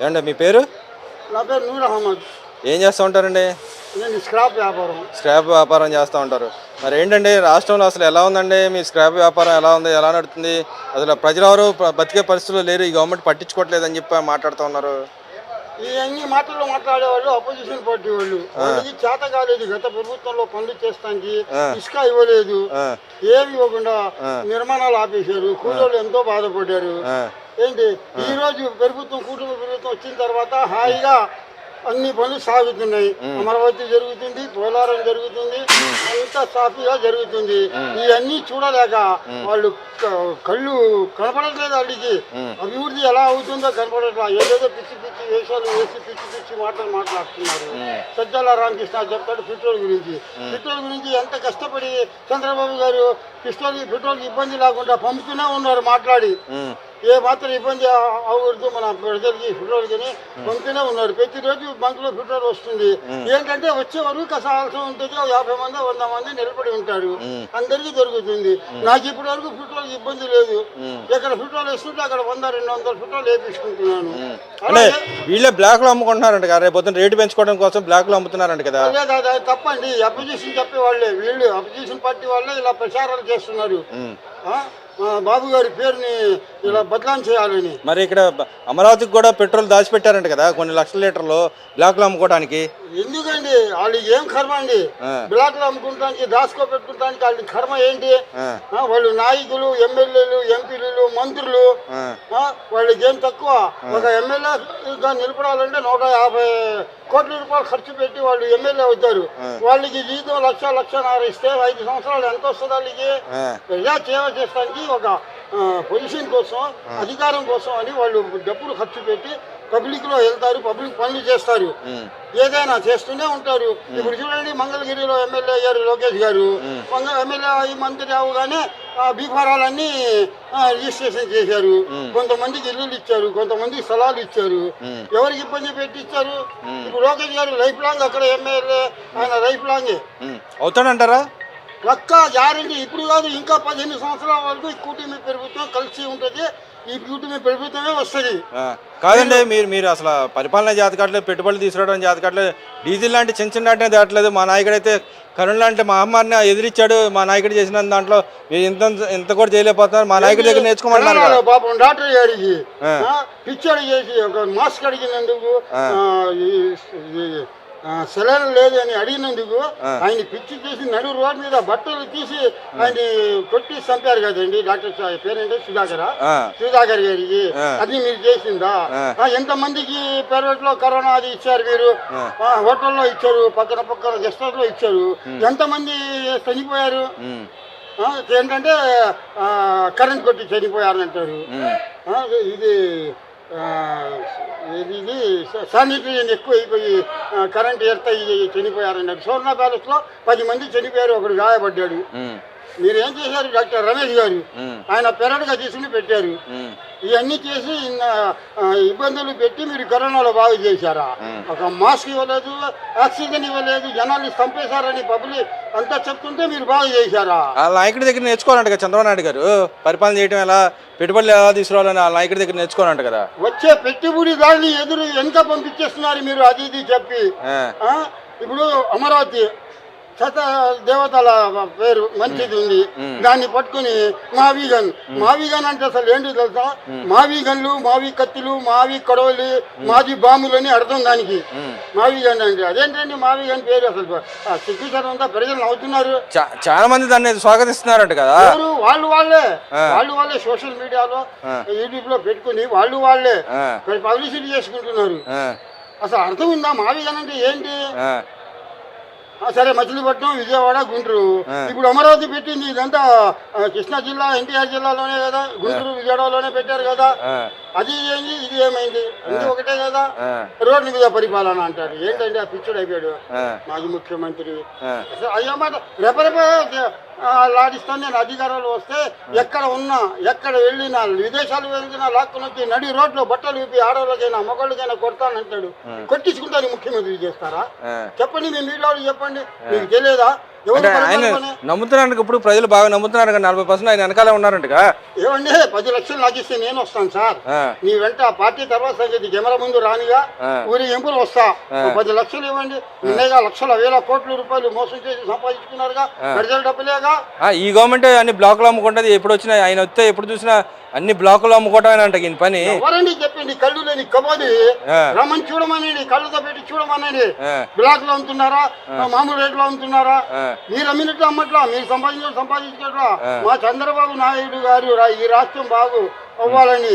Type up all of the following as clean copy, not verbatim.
ఏమండి మీ పేరు? నా పేరు నూర్ అహ్మద్. ఏం చేస్తూ ఉంటారండి? నేను స్క్రాప్ వ్యాపారం. స్క్రాప్ వ్యాపారం చేస్తూ ఉంటారు. మరి ఏంటండి రాష్ట్రంలో అసలు ఎలా ఉందండి మీ స్క్రాప్ వ్యాపారం? ఎలా ఉంది, ఎలా నడుస్తుంది? అసలు ప్రజలు ఎవరు బతికే పరిస్థితులు లేరు, ఈ గవర్నమెంట్ పట్టించుకోవట్లేదని చెప్పి మాట్లాడుతూ ఉన్నారు. ఈ అన్ని మాటలు మాట్లాడేవాళ్ళు అపోజిషన్ పార్టీ వాళ్ళు. వాళ్ళకి చేత కాలేదు గత ప్రభుత్వంలో పనులు చేస్తానికి, ఇసుక ఇవ్వలేదు, ఏమి ఇవ్వకుండా నిర్మాణాలు ఆపేశారు. కూలీలు ఎంతో బాధపడ్డారు. ఏంటి ఈ రోజు కుటుంబ ప్రభుత్వం వచ్చిన తర్వాత హాయిగా అన్ని పనులు సాగుతున్నాయి. అమరావతి జరుగుతుంది, పోలారం జరుగుతుంది, అంతా సాఫీగా జరుగుతుంది. ఇవన్నీ చూడలేక వాళ్ళు కళ్ళు కనపడట్లేదు. వాళ్ళకి అభివృద్ధి ఎలా అవుతుందో కనపడట్లా. ఏదేదో పిచ్చి పిచ్చి వేషాలు వేసి పిచ్చి పిచ్చి మాటలు మాట్లాడుతున్నారు. సజ్జల రామకృష్ణ చెప్తాడు పెట్రోల్ గురించి. పెట్రోల్ గురించి ఎంత కష్టపడి చంద్రబాబు గారు పెట్రోల్కి ఇబ్బంది లేకుండా పంపుతూనే ఉన్నారు. మాట్లాడి ఏ మాత్రం ఇబ్బంది అవ్వకూడదు మన ప్రజలకి పెట్రోల్ కానీ పంపుతూనే ఉన్నారు. ప్రతిరోజు బంక్ లో పెట్రోల్ వస్తుంది. ఏంటంటే వచ్చే వరకు కసాల్సి ఉంటుంది. 50 మంది 100 మంది నిలబడి ఉంటారు. అందరికీ దొరుకుతుంది. నాకు ఇప్పటి వరకు పెట్రోల్ ఇబ్బంది లేదు. ఎక్కడ పెట్రోల్ వేస్తుంటే అక్కడ 100-200 పెట్రోల్ వేపించుకుంటున్నాను. వీళ్ళే బ్లాక్ లో అమ్ముకుంటున్నారంట కదా, రేపు పొద్దున్న రేటు పెంచుకోవడం కోసం బ్లాక్ లో అమ్ముతున్నారంట కదా. లేదా తప్పండి. అపోజిషన్ చెప్పే వాళ్ళే వీళ్ళు, అపోజిషన్ పార్టీ వాళ్ళే ఇలా ప్రచారాలు చేస్తున్నారు. బాబు గారి పేరుని ఇలా బదలాం చేయాలని. మరి ఇక్కడ అమరావతికి కూడా పెట్రోల్ దాచిపెట్టారంట కదా కొన్ని లక్షల లీటర్లు బ్లాక్ లో అమ్ముకోవడానికి. ఎందుకండి వాళ్ళు ఏం కర్మ అండి? బ్లాక్ లో అమ్ముకుంటానికి దాచుకోబెట్టుకుంటానికి వాళ్ళ కర్మ ఏంటి? వాళ్ళు నాయకులు, ఎమ్మెల్యేలు, ఎంపీలు, మంత్రులు, వాళ్ళకి ఏం తక్కువ? ఒక ఎమ్మెల్యేగా నిలబడాలంటే 150 కోట్ల రూపాయలు ఖర్చు పెట్టి వాళ్ళు ఎమ్మెల్యే అవుతారు. వాళ్ళకి జీతం 1,00,000-1,50,000 ఇస్తే 5 సంవత్సరాలు ఎంత వస్తుంది? వాళ్ళకి ప్రజా సేవ చేస్తానికి ఒక పొజిషన్ కోసం, అధికారం కోసం అని వాళ్ళు డబ్బులు ఖర్చు పెట్టి పబ్లిక్ లో వెళ్తారు, పబ్లిక్ పనులు చేస్తారు, ఏదైనా చేస్తూనే ఉంటారు. ఇప్పుడు చూడండి, మంగళగిరిలో ఎమ్మెల్యే అయ్యారు లోకేష్ గారు. ఎమ్మెల్యే అయ్యి మంత్రి అవగానే బీఫారాలన్నీ రిజిస్ట్రేషన్ చేశారు. కొంతమందికి ఇల్లులు ఇచ్చారు, కొంతమందికి స్థలాలు ఇచ్చారు. ఎవరికి ఇబ్బంది పెట్టి ఇచ్చారు? ఇప్పుడు లోకేష్ గారు లైఫ్ లాంగ్ అక్కడ ఎమ్మెల్యే, ఆయన లైఫ్ లాంగే అవుతాడంటారా? పక్కా గ్యారంటీ. ఇప్పుడు కాదు, ఇంకా 15 సంవత్సరాల వరకు ఈ కూటమి ప్రభుత్వం కలిసి ఉంటుంది. ఈ కూటమి ప్రభుత్వమే వస్తుంది. కాదండి, మీరు అసలు పరిపాలన జాతకట్లేదు, పెట్టుబడులు తీసుకురావడం జాతకట్లేదు, డీజిల్ లాంటి చిన్న అంటే దాటలేదు. మా నాయకుడు అయితే కరోనా లాంటి మహమ్మారిని ఎదిరించాడు. మా నాయకుడు చేసిన దాంట్లో మీరు ఇంత కూడా చేయలేకపోతున్నారు. మా నాయకుడి దగ్గర నేర్చుకోమంటున్నారు. పాపం డాక్టర్ గారికి పిచ్చడి చేసి ఒక మాస్క్ అడిగినందుకు, సెలైన్ లేదు అని అడిగినందుకు ఆయన పిచ్చి చేసి నడు రోడ్ మీద బట్టలు తీసి ఆయన కొట్టి చంపారు కదండి. డాక్టర్ పేరేంటే సుధాకర్ గారికి. అది మీరు చేసిందా? ఎంతమందికి ప్రైవేట్ లో కరోనా అది ఇచ్చారు మీరు? హోటల్లో ఇచ్చారు, పక్కన గెస్ట్ హౌస్ లో ఇచ్చారు. ఎంతమంది చనిపోయారు? ఏంటంటే కరెంట్ కొట్టి చనిపోయారని అంటారు. ఇది శానిటరీ ఎక్కువ అయిపోయి కరెంట్ ఎర్తయి చనిపోయారన్నారు. సోర్నా ప్యాలెస్ లో 10 మంది చనిపోయారు, ఒకడు గాయపడ్డాడు. మీరేం చేశారు? డాక్టర్ రమేష్ గారు ఆయన పెరడుగా తీసుకుని పెట్టారు. ఇవన్నీ చేసి ఇబ్బందులు పెట్టి మీరు కరోనాలో బాగా చేశారా? ఒక మాస్క్ ఇవ్వలేదు, ఆక్సిజన్ ఇవ్వలేదు, జనాల్ని చంపేశారని పబ్లిక్ అంతా చెప్తుంటే మీరు బాగా చేశారా? ఆ నాయకుడి దగ్గర నేర్చుకోవాలంట కదా చంద్రబాబు నాయుడు గారు. పరిపాలన చేయడం ఎలా, పెట్టుబడులు ఎలా తీసుకురావాలని ఆ నాయకుడి దగ్గర నేర్చుకోవాలంట కదా. వచ్చే పెట్టుబడి దాన్ని వెనుక పంపించేస్తున్నారు మీరు, అది ఇది చెప్పి. ఇప్పుడు అమరావతి దేవతల పేరు మంచిది ఉంది, దాన్ని పట్టుకుని మావీగన్ అంటే అసలు ఏంటి తెలుసా? మావీగన్లు, మావి కత్తులు, మావి కొడవలి, మాది బాంబులు అని అర్థం దానికి. మావీగన్ అంటే అదేంటండి మావీగన్ పేరు? అసలు సిగ్గుచారం అంతా ప్రజలు అవుతున్నారు. చాలా మంది దాన్ని స్వాగతిస్తున్నారంట కదా. వాళ్ళే సోషల్ మీడియాలో, యూట్యూబ్ లో పెట్టుకుని వాళ్ళే పబ్లిసిటీ చేసుకుంటున్నారు. అసలు అర్థం ఉందా? మావీగన్ అంటే ఏంటి? సరే, మచిలీపట్నం, విజయవాడ, గుంటూరు. ఇప్పుడు అమరావతి పెట్టింది ఇదంతా కృష్ణా జిల్లా, ఎన్టీఆర్ జిల్లాలోనే కదా. గుంటూరు, విజయవాడలోనే పెట్టారు కదా. అది ఏంది, ఇది ఏమైంది? అన్ని ఒకటే కదా. రోడ్ల మీద పరిపాలన అంటారు. ఏంటంటే ఆ పిచ్చుడు అయిపోయాడు మాజీ ముఖ్యమంత్రి. అయ్యమాట రేపరేపే లాడిస్తాను. నేను అధికారాలు వస్తే ఎక్కడ ఉన్నా, ఎక్కడ వెళ్ళినా, విదేశాలు వెళ్ళినా లాక్కుని వచ్చి నడి రోడ్లో బట్టలు విప్పి ఆడవాళ్ళకైనా మగవాళ్ళకైనా కొడతానంటాడు. కొట్టించుకుంటాను ముఖ్యమంత్రి చేస్తారా? చెప్పండి, మీ మీడియాలో చెప్పండి. మీకు తెలియదా? ఎవరు అంటే ఆయన పరిపాలన? నమ్ముతున్నాడు, ఇప్పుడు ప్రజలు బాగా నమ్ముతున్నారు కదా, 40% ఆయన వెనకాలే ఉన్నారంటగా. ఏమండి 10 లక్షలు నాకు ఇస్తే నేను వస్తాను సార్. ఆ, నీ వెంట ఆ పార్టీ తర్వాత సంగతి కెమెరా ముందు రానిగా ఆ. ఊరి ఎంపులు వస్తా. 10 లక్షలు ఇవ్వండి. నిన్నగా లక్షల వేల కోట్ల రూపాయలు మోసం చేసి సంపాదించుకున్నారుగా, ప్రజల డబ్బులేగా. ఈ గవర్నమెంట్ అన్ని బ్లాకులు అమ్ముకుంటది. ఎప్పుడు వచ్చినా ఆయన వస్తే ఎప్పుడు చూసినా అన్ని బ్లాకులు అమ్ముకోవటమే అంట ఈయన పని. ఎవరండి చెప్పింది కళ్ళు లేని కబోది ఆ. రమ్మని చూడమనండి, కళ్ళతో పెట్టి చూడమనండి. ఆ. బ్లాక్ లో అమ్ముతున్నారా, మామూలు రేట్లో అమ్ముతున్నారా? ఆ. మీరు అమ్మినట్లు అమ్మట్లా, మీరు సంపాదించినట్లా. మా చంద్రబాబు నాయుడు గారు ఈ రాష్ట్రం బాగు అవ్వాలని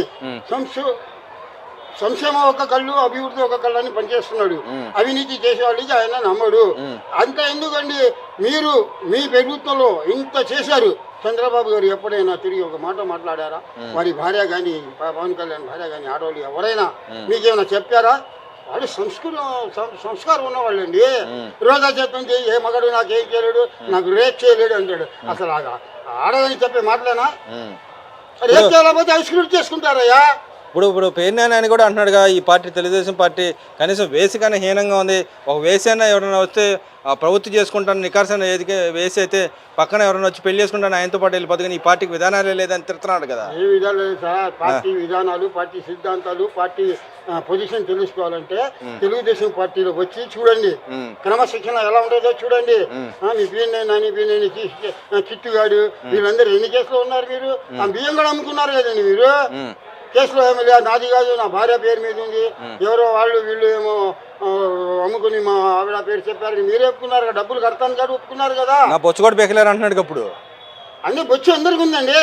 సంక్షేమం ఒక కళ్ళు, అభివృద్ధి ఒక కళ్ళు అని పనిచేస్తున్నాడు. అవినీతి చేసేవాళ్ళకి ఆయన నమ్మడు. అంత ఎందుకండి, మీరు మీ ప్రభుత్వంలో ఇంత చేశారు. చంద్రబాబు గారు ఎప్పుడైనా తిరిగి ఒక మాట మాట్లాడారా? వారి భార్య కానీ, పవన్ కళ్యాణ్ భార్య కానీ, ఆడవాళ్ళు ఎవరైనా మీకేమైనా చెప్పారా? వాళ్ళు సంస్కారం ఉన్నవాళ్ళండి. రోజా చెప్తుంది ఏ మగడు నాకేం చేయలేడు, నాకు రేప్ చేయలేడు అంటాడు. అసలు ఆడదని చెప్పే మాటలేనా? రేప్ చేయలేకపోతే ఎక్స్క్యూట్ చేసుకుంటారయ్యా. ఇప్పుడు పేర్నాని అని కూడా అంటున్నాడుగా, ఈ పార్టీ తెలుగుదేశం పార్టీ కనీసం వేసి కానీ హీనంగా ఉంది. ఒక వేసి అయినా ఎవరైనా వస్తే ఆ ప్రవృత్తి చేసుకుంటాను, నికార్సన ఏదికే వేసి అయితే పక్కన ఎవరైనా వచ్చి పెళ్లి చేసుకుంటాను ఆయనతో పాటు వెళ్ళిపోతుంది, కానీ ఈ పార్టీకి విధానాలే లేదని తిడుతున్నాడు కదా. ఏ విధాలు లేదు సార్. పార్టీ విధానాలు, పార్టీ సిద్ధాంతాలు, పార్టీ పొజిషన్ తెలుసుకోవాలంటే తెలుగుదేశం పార్టీలో వచ్చి చూడండి. క్రమశిక్షణ ఎలా ఉంటుందో చూడండి. మీ పీనేని చిట్టుగాడు వీళ్ళందరూ ఎన్ని కేసులో ఉన్నారు? మీరు ఆ బియ్యం కూడా అమ్ముకున్నారు కదండి. మీరు కేసులో ఏమి లేదు, నాది కాదు, నా భార్య పేరు మీద ఉంది, ఎవరో వాళ్ళు వీళ్ళు ఏమో అమ్ముకుని మా ఆవిడ పేరు చెప్పారు, మీరే ఒప్పుకున్నారు కదా, డబ్బులు కడతాను కదా ఒప్పుకున్నారు కదా. నా బొచ్చు కూడా బెక్కలేరు అంటున్నాడు అప్పుడు. అన్ని బొచ్చు అందరికి ఉందండి.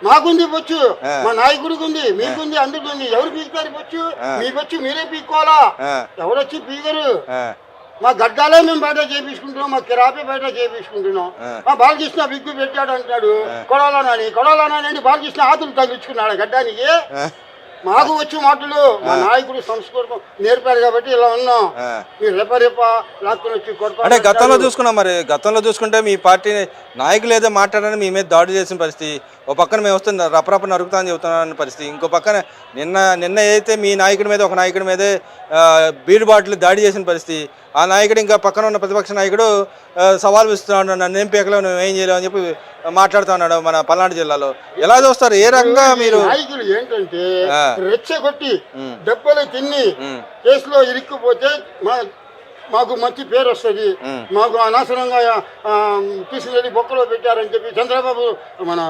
మాకుంది బొచ్చు, మా నాయకుడికి ఉంది, మీకుంది, అందరికి ఉంది. ఎవరు పీకుతారు బొచ్చు? మీ బొచ్చు మీరే పీక్కోవాలా, ఎవరొచ్చి పీకరు. మా గడ్డాలే మేము బయట చేపించుకుంటున్నాం, మా కిరాపే బయట చేపించుకుంటున్నాం. బాలకృష్ణ బిగ్గు పెట్టాడు అంటున్నాడు, కొడాలని బాలకృష్ణ ఆతులు తగిలించుకున్నాడు గడ్డానికి. మాకు వచ్చి మాటలు మా నాయకుడు సంస్కృతం నేర్పారు కాబట్టి ఇలా ఉన్నాం. మీరు రెప లాక్కుని వచ్చి అంటే గతంలో చూసుకున్నాం. మరి గతంలో చూసుకుంటే మీ పార్టీ నాయకులు ఏదో మాట్లాడని మీ మీద దాడి చేసిన పరిస్థితి, ఓ పక్కన మేము వస్తుంది రపరప నరుకుతామని చెబుతున్న పరిస్థితి, ఇంకో పక్కన నిన్న అయితే మీ నాయకుడి మీద ఒక నాయకుడి మీదే బీడు బాటిల్ దాడి చేసిన పరిస్థితి. ఆ నాయకుడు ఇంకా పక్కన ఉన్న ప్రతిపక్ష నాయకుడు సవాల్ విస్తున్నాడు, నన్ను ఏం పీకలేవు, నువ్వు ఏం చేయలేవు అని చెప్పి మాట్లాడుతున్నాడు మన పల్నాడు జిల్లాలో. ఎలా చూస్తారు? ఏ రకంగా మీరు నాయకులు ఏంటంటే రెచ్చగొట్టి దెబ్బలు తిని కేసులో ఇరుక్కుపోతే మాకు మంచి పేరు వస్తుంది, మాకు అనవసరంగా తీసుకెళ్ళి బొక్కలో పెట్టారని చెప్పి చంద్రబాబు మన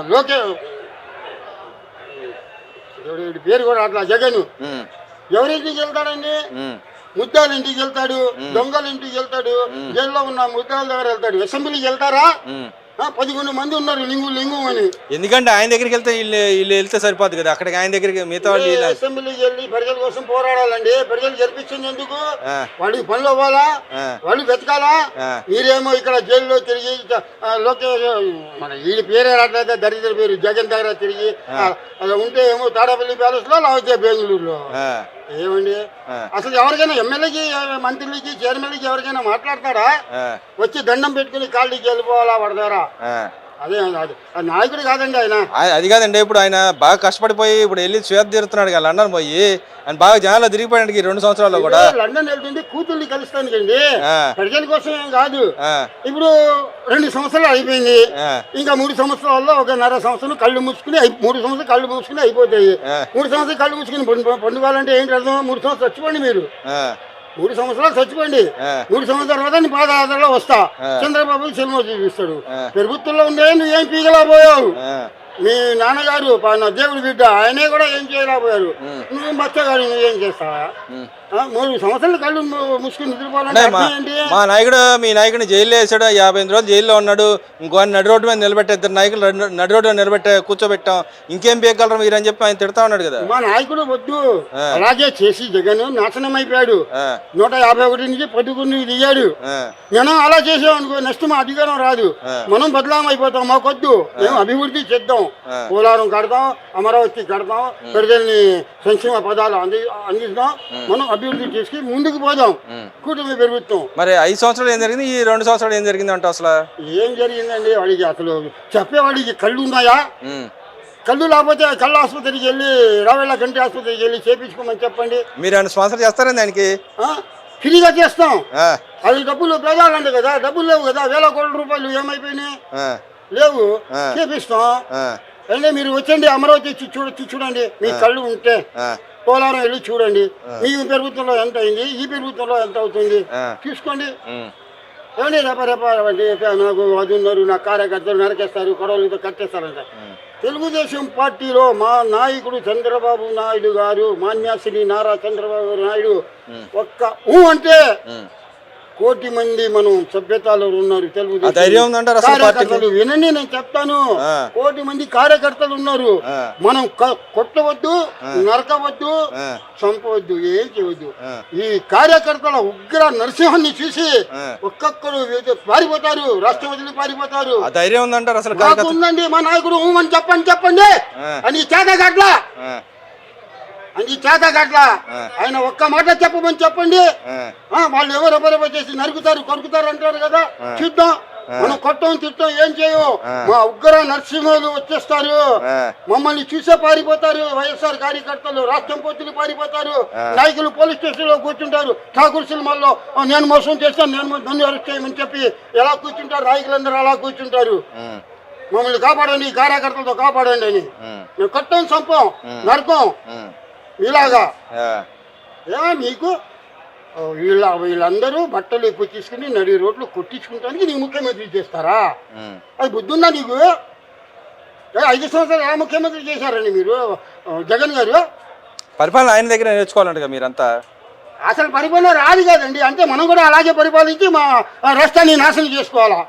పేరు కూడా అట్లా జగన్ ఎవరింటికి వెళ్తాడండి? ముద్దాల ఇంటికి వెళ్తాడు, దొంగల ఇంటికి వెళ్తాడు, జైల్లో ఉన్న ముద్దాల దగ్గర వెళ్తాడు. అసెంబ్లీకి వెళ్తారా? 11 మంది ఉన్నారు లింగు అని. ఎందుకంటే ఆయన దగ్గరికి వెళ్తే వీళ్ళు వెళ్తే సరిపోదు కదా, అక్కడికి ఆయన దగ్గరికి మిగతా వాళ్ళు అసెంబ్లీకి వెళ్ళి ప్రజల కోసం పోరాడాలండి. ప్రజలు జరిపించింది ఎందుకు? వాడికి పనులు అవ్వాలా, వాళ్ళు వెతకాలా. మీరేమో ఇక్కడ జైల్లో తిరిగి మన వీడి పేరే రావట్లేదు, దరిద్ర పేరు జగన్ దగ్గర తిరిగి అలా ఉంటే ఏమో తాడపల్లి ప్యాలెస్ లో లేకపోతే బెంగళూరులో. ఏమండి అసలు ఎవరికైనా ఎమ్మెల్యేకి, మంత్రులకి, చైర్మన్లకి ఎవరికైనా మాట్లాడతారా? వచ్చి దండం పెట్టుకుని కాళ్ళకి వెళ్ళిపోవాలా వాడి ద్వారా? అదే నాయకుడు కాదండి ఆయన. అది కాదండి, ఇప్పుడు ఆయన బాగా కష్టపడిపోయి ఇప్పుడు వెళ్ళి శ్వేత తీరుతున్నాడు కదా లండన్ పోయి, ఆయన బాగా జనాల్లో తిరిగిపోయాడు 2 సంవత్సరాల్లో కూడా. లండన్ వెళ్తుంది కూతుర్ని కలుస్తానికండి, ప్రజల కోసం ఏం కాదు. ఇప్పుడు 2 సంవత్సరాలు అయిపోయింది, ఇంకా 3 సంవత్సరాల్లో 1.5 సంవత్సరం కళ్ళు మూసుకుని 3 సంవత్సరాలు కళ్ళు మూసుకుని అయిపోతాయి. 3 సంవత్సరాలు కళ్ళు మూసుకుని పండుకోవాలంటే ఏంటి అర్థం? 3 సంవత్సరాలు చచ్చిపోండి మీరు, 3 సంవత్సరాలు చచ్చిపోండి. 3 సంవత్సరాల తర్వాత నీ పాదయాత్రలో వస్తా, చంద్రబాబు సినిమా చూపిస్తాడు. ప్రభుత్వంలో ఉండే నువ్వేం పీగలేకపోయావు. మీ నాన్నగారు దేవుడి బిడ్డ, ఆయనే కూడా ఏం చేయలేకపోయారు. నువ్వు బచ్చగాడు, నువ్వేం చేస్తావా? 3 సంవత్సరాలు కళ్ళు ముసుకుని నిద్రపోవాలంటే మా నాయకుడు మీ నాయకుడిని జైల్లో వేసాడు, 58 రోజులు జైల్లో ఉన్నాడు. ఇంకో నడి రోడ్డు మీద నిలబెట్టే 2 నాయకులు నడి రోడ్డు మీద నిలబెట్టే కూర్చోబెట్టాం, ఇంకేం పీకగలరు మీరు అని చెప్పి ఆయన తిడతా ఉన్నాడు కదా. మా నాయకుడు వద్దు అలాగే చేసి జగన్ నాశనం అయిపోయాడు. 151 నుంచి 11 దిగాడు. మనం అలా చేసామనుకో నెక్స్ట్ మా అధికారం రాదు, మనం బదలాం అయిపోతాం. మాకొద్దు, మేము అభివృద్ధి చేద్దాం, పోలవరం కడతాం, అమరావతి కడతాం, ప్రజల్ని సంక్షేమ పదాలు అందిస్తాం, మనం అభివృద్ధి చేసి ముందుకు పోదాం. కూటమి ప్రభుత్వం. మరి 5 సంవత్సరాలు ఏం జరిగింది, ఈ 2 సంవత్సరాలు ఏం జరిగింది అంటే అసలు ఏం జరిగిందండి? వాడికి అసలు చెప్పేవాడికి కళ్ళు ఉన్నాయా? కళ్ళు లేకపోతే కళ్ళ ఆసుపత్రికి వెళ్ళి రావేళ్ళ కంటి ఆసుపత్రికి వెళ్ళి చేపించుకోమని చెప్పండి. మీరు ఏమైనా స్పాన్సర్ చేస్తారండి దానికి? ఫ్రీగా చేస్తాం. ఆ, అది డబ్బులు పేదాలంటే కదా, డబ్బులు లేవు కదా, వేల కోట్ల రూపాయలు ఏమైపోయినాయి, ఆ, లేవు, ఆ. చేపిస్తాం. ఆ, అంటే మీరు వచ్చండి, అమరావతి చూడండి, మీ కళ్ళు ఉంటే ఆ, పోలారం వెళ్ళి చూడండి, మీ ప్రభుత్వంలో ఎంత అయింది, ఈ ప్రభుత్వంలో ఎంత అవుతుంది ఆ. చూసుకోండి. ఉమ్, ఏమండి రేప నాకు అది ఉన్నారు, నా కార్యకర్తలు నరికేస్తారు, గొడవలతో కట్టేస్తారంట. తెలుగుదేశం పార్టీలో మా నాయకుడు చంద్రబాబు నాయుడు గారు, మాన్యాశ్రీ నారా చంద్రబాబు నాయుడు ఒక్క అంటే ఉమ్. కోటి మంది మనం సభ్యతలో ఉన్నారు. ఆ ధైర్యం ఉందంటారు అసలు పార్టీకి? కార్యకర్తలు వినండి, నేను చెప్తాను. ఆ. కోటి మంది కార్యకర్తలు ఉన్నారు. ఆ. మనం కొట్టవద్దు, నరకవద్దు, ఆ. చంపవద్దు, ఏం చేయవద్దు. ఆ. ఈ కార్యకర్తల ఉగ్ర నరసింహాన్ని చూసి ఆ. ఒక్కొక్కరు పారిపోతారు, రాష్ట్రం వదిలి పారిపోతారు. ఆ ధైర్యం ఉందంటారు అసలు నాకు కార్యకర్త? ఉందండి, మా నాయకుడు అని చెప్పండి ఆ. అని చేతగట్ల ఆ, అని చేతగట్ల ఆ. ఆయన ఒక్క మాట చెప్పమని చెప్పండి. ఆ, వాళ్ళు ఎవరెవరెవరు చేసి నరుకుతారు, కొరుకుతారు అంటారు కదా, చూద్దాం. మనం కొట్టం తిట్టం ఏం చేయం. మా ఉగ్ర నరసింహులు వచ్చేస్తారు, ఆ. మమ్మల్ని చూసే పారిపోతారు. వైఎస్ఆర్ కార్యకర్తలు రాష్ట్రం పోతులు పారిపోతారు. నాయకులు పోలీస్ స్టేషన్ లో కూర్చుంటారు. ఠాకూర్ సినిమాల్లో నేను మోసం చేస్తాను, నన్ను అరెస్ట్ చేయమని చెప్పి ఎలా కూర్చుంటారు, నాయకులందరూ అలా కూర్చుంటారు. ఉమ్, మమ్మల్ని కాపాడండి, ఈ కార్యకర్తలతో కాపాడండి అని. ఉమ్, మేము కొట్టం, చంపం, నరకం ఉమ్. ఇలాగా. ఆ, మీకు వీళ్ళందరూ బట్టలు ఎక్కువ తీసుకుని నడి రోడ్లు కొట్టించుకుంటానికి నీకు ముఖ్యమంత్రి చేస్తారా? ఉమ్. అది బుద్ధుందా నీకు? 5 సంవత్సరాలు ఎలా ముఖ్యమంత్రి చేశారండి మీరు, జగన్ గారు? పరిపాలన ఆయన దగ్గర నేర్చుకోవాలంట మీరంతా. అసలు పరిపాలన రాదు కదండి. అంటే మనం కూడా అలాగే పరిపాలించి మా రాష్ట్రాన్ని నాశనం చేసుకోవాలా?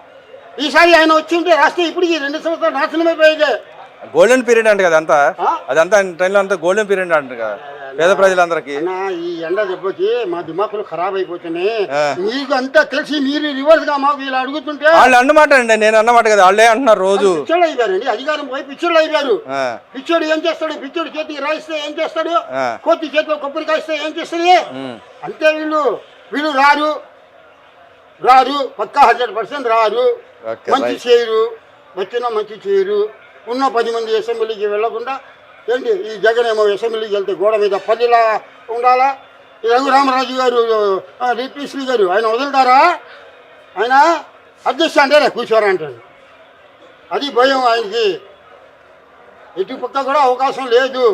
ఈసారి ఆయన వచ్చి ఉంటే రాష్ట్రం ఇప్పటికి 2 సంవత్సరాలు నాశనమైపోయేదే. గోల్డెన్ పీరియడ్ అంట కదా అంతా, ఆ? అదంతా ట్రైన్లో అంతా గోల్డెన్ పీరియడ్ అంట కదా పేద ప్రజలందరికీ. అన్నా, ఈ ఎండ దెబ్బకి మా దిమాకులు ఖరాబ్ అయిపోతున్నాయి. ఆ. మీకు అంతా తెలిసి మీరు రివర్స్ గా మాకు ఇలా అడుగుతుంటే వాళ్ళు అన్నమాట అండి, నేను అన్నమాట కదా, వాళ్ళే అంటున్నారు రోజు. పిచ్చోళ్ళు అయిపోయారండి, అధికారం పోయి పిచ్చోళ్ళు అయిపోయారు. ఆ, పిచ్చోడు ఏం చేస్తాడు? పిచ్చోడు చేతికి రాయిస్తే ఏం చేస్తాడు? ఆ. కోతి చేతిలో కొబ్బరికాయ ఇస్తే ఏం చేస్తుంది? ఉమ్, అంతే. వీళ్ళు రారు పక్కా 100% రారు. ఓకే, మంచి రైట్. చేయరు, వచ్చినా మంచి చేయరు. ఉన్న 10 మంది అసెంబ్లీకి వెళ్లకుండా ఏంటి, ఈ జగన్ ఏమో అసెంబ్లీకి వెళ్తే గోడ మీద పల్లిలా ఉండాలా? ఈ రఘురామరాజు గారు, డిప్యూటీ స్పీకర్ గారు, ఆయన వదులుతారా? ఆయన అధ్యక్ష అంటేనే కూర్చోరా అంటాడు. అది భయం ఆయనకి. ఎటు పక్క కూడా అవకాశం లేదు.